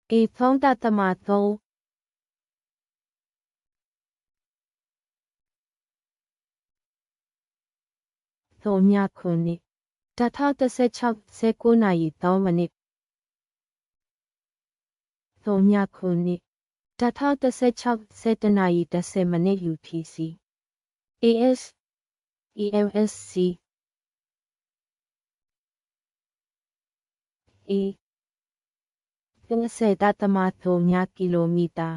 A 3 တသမ3 3 ခုနှစ်2016 19နာရီ3မိနစ်3ခုနှစ်2016 17နာရီ10မိနစ် UTC AS EMSC E 30 တသမ3 ကီလိုမီတာ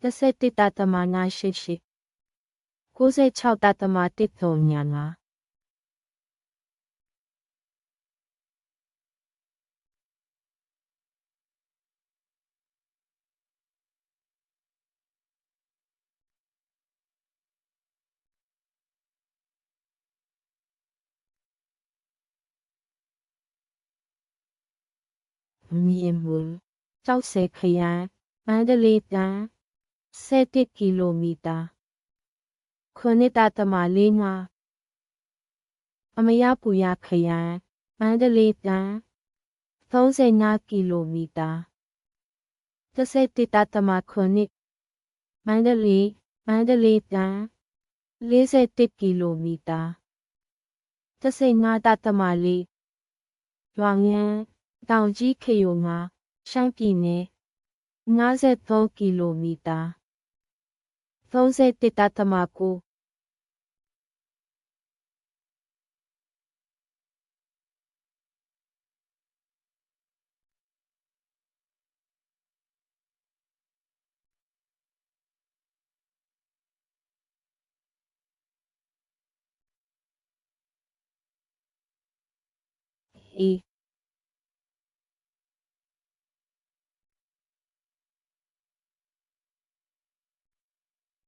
17တသမ988 96တသမ135မြင်မှုကျောက်ဆယ်ခရိုင်မန္တလေးတိုင်း17ကီလိုမီတာ9တသမ45အမရပူရခရိုင်မန္တလေးတိုင်း35ကီလိုမီတာ17တသမ9မန္တလေးတိုင်း41ကီလိုမီတာ15တသမ4ရွာငန်းတောင်ကြီးခရိုင်မှာရှမ်းပြည်နယ်53ကီလိုမီတာ31တသမ9E